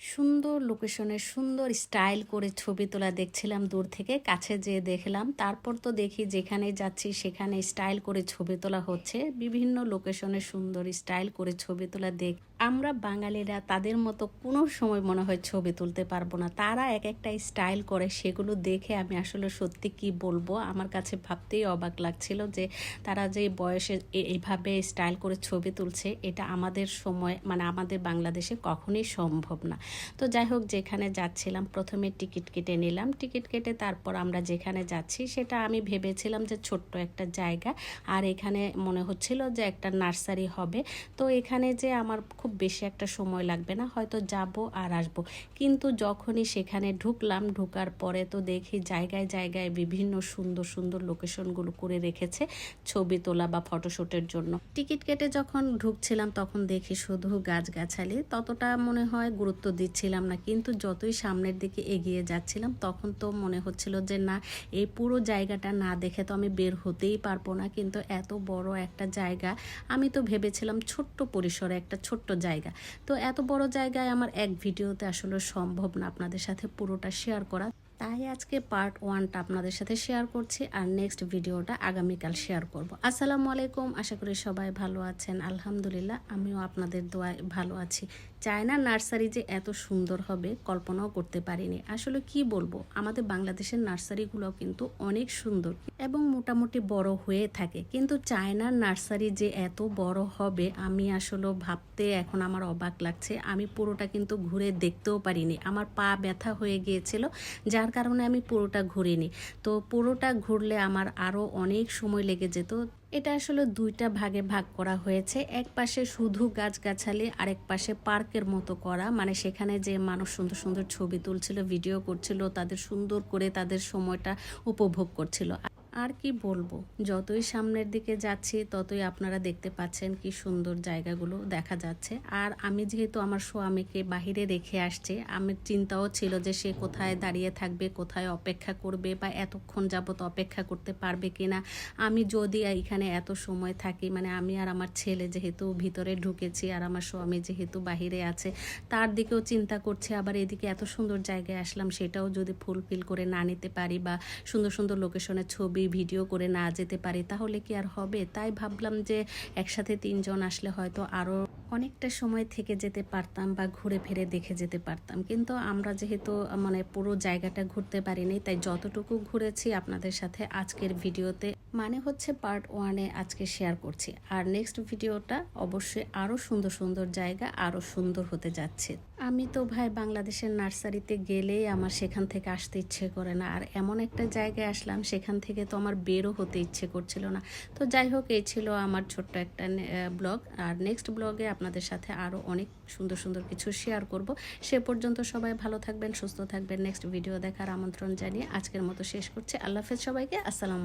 সুন্দর লোকেশনে সুন্দর স্টাইল করে ছবি তোলা দেখছিলাম দূর থেকে, কাছে যেয়ে দেখলাম। তারপর তো দেখি যেখানে যাচ্ছি সেখানে স্টাইল করে ছবি তোলা হচ্ছে, বিভিন্ন লোকেশনে সুন্দর স্টাইল করে ছবি তোলা দেখ। আমরা বাঙালিরা তাদের মতো কোনো সময় মনে হয় ছবি তুলতে পারবো না। তারা এক একটা স্টাইল করে, সেগুলো দেখে আমি আসলে সত্যি কি বলবো, আমার কাছে ভাবতেই অবাক লাগছিল যে তারা যে বয়সে এইভাবে স্টাইল করে ছবি তুলছে, এটা আমাদের সময় মানে আমাদের বাংলাদেশে কখনোই সম্ভব না। তো যাই হোক, যেখানে যাচ্ছিলাম প্রথমে টিকিট কেটে নিলাম। টিকিট কেটে তারপর আমরা যেখানে যাচ্ছি সেটা আমি ভেবেছিলাম যে ছোট্ট একটা জায়গা, আর এখানে মনে হচ্ছিল যে একটা নার্সারি হবে। তো এখানে যে আমার খুব বেশি একটা সময় লাগবে না, হয়তো যাব আর আসব। কিন্তু যখনই সেখানে ঢুকলাম, ঢুকার পরে তো দেখি জায়গায় জায়গায় বিভিন্ন সুন্দর সুন্দর লোকেশনগুলো করে রেখেছে ছবি তোলা বা ফটোশ্যুটের জন্য। টিকিট কেটে যখন ঢুকছিলাম তখন দেখি শুধু গাছগাছালি, ততটা মনে হয় গুরুত্ব দিচ্ছিলাম না। কিন্তু যতই সামনের দিকে এগিয়ে যাচ্ছিলাম তখন তো মনে হচ্ছিল যে না, এই পুরো জায়গাটা না দেখে তো আমি বের হতেই পারবো না। কিন্তু এত বড় একটা জায়গা, আমি তো ভেবেছিলাম ছোট্ট পরিসরে একটা ছোট্ট জায়গা। তো এত বড় জায়গায় আমার এক ভিডিওতে আসলে সম্ভব না আপনাদের সাথে পুরোটা শেয়ার করা। তাই আজকে পার্ট 1টা আপনাদের সাথে শেয়ার করছি, আর নেক্সট ভিডিওটা আগামীকাল শেয়ার করব। আসসালামু আলাইকুম, আশা করি সবাই ভালো আছেন। আলহামদুলিল্লাহ, আমিও আপনাদের দোয়ায় ভালো আছি। চায়না নার্সারি যে এত সুন্দর হবে কল্পনাও করতে পারিনি। আসলে কি বলবো, আমাদের বাংলাদেশের নার্সারিগুলো কিন্তু অনেক সুন্দর এবং মোটামুটি বড় হয়ে থাকে, কিন্তু চায়নার নার্সারি যে এত বড় হবে আমি আসলে ভাবতে এখন আমার অবাক লাগছে। আমি পুরোটা কিন্তু ঘুরে দেখতেও পারিনি, আমার পা ব্যথা হয়ে গিয়েছিল, যার কারণে আমি পুরোটা ঘুরিনি। তো পুরোটা ঘুরলে আমার আরও অনেক সময় লেগে যেত। এটা আসলে দুইটা ভাগে ভাগ করা হয়েছে, এক পাশে শুধু গাছগাছালি, আরেক পাশে পার্কের মতো করা, মানে সেখানে যে মানুষ সুন্দর সুন্দর ছবি তুলছিল, ভিডিও করছিল, তাদের সুন্দর করে তাদের সময়টা উপভোগ করছিল। আর কি বলবো, যতই সামনের দিকে যাচ্ছি ততই আপনারা দেখতে পাচ্ছেন কি সুন্দর জায়গাগুলো দেখা যাচ্ছে। আর আমি যেহেতু আমার স্বামীকে বাহিরে রেখে আসছি, আমার চিন্তাও ছিল যে সে কোথায় দাঁড়িয়ে থাকবে, কোথায় অপেক্ষা করবে, বা এতক্ষণ যাবত অপেক্ষা করতে পারবে কিনা। আমি যদি এখানে এত সময় থাকি, মানে আমি আর আমার ছেলে যেহেতু ভিতরে ঢুকেছি আর আমার স্বামী যেহেতু বাহিরে আছে, তার দিকেও চিন্তা করছে। আবার এদিকে এত সুন্দর জায়গায় আসলাম, সেটাও যদি ফুলফিল করে না নিতে পারি বা সুন্দর সুন্দর লোকেশনের ছবি ভিডিও করে না যেতে পারি, তাহলে কি আর হবে। তাই ভাবলাম যে একসাথে 3 জন আসলে হয়তো আরও অনেকটা সময় থেকে যেতে পারতাম বা ঘুরে ফিরে দেখে যেতে পারতাম। কিন্তু আমরা যেহেতু মানে পুরো জায়গাটা ঘুরতে পারিনি, তাই যতটুকু ঘুরেছি আপনাদের সাথে আজকের ভিডিওতে, মানে হচ্ছে পার্ট 1-এ আজকে শেয়ার করছি। আর নেক্সট ভিডিওটা অবশ্যই আরও সুন্দর সুন্দর জায়গা, আরও সুন্দর হতে যাচ্ছে। আমি তো ভাই বাংলাদেশের নার্সারিতে গেলেই আমার সেখান থেকে আসতে ইচ্ছে করে না, আর এমন একটা জায়গায় আসলাম সেখান থেকে তো আমার বেরও হতে ইচ্ছে করছিল না। তো যাই হোক, এই ছিল আমার ছোট্ট একটা ব্লগ। আর নেক্সট ব্লগে আপনাদের সাথে আরও অনেক সুন্দর সুন্দর কিছু শেয়ার করব। সে পর্যন্ত সবাই ভালো থাকবেন, সুস্থ থাকবেন। নেক্সট ভিডিও দেখার আমন্ত্রণ জানিয়ে আজকের মতো শেষ করছি। আল্লাহ হাফেজ সবাইকে। আসসালাম।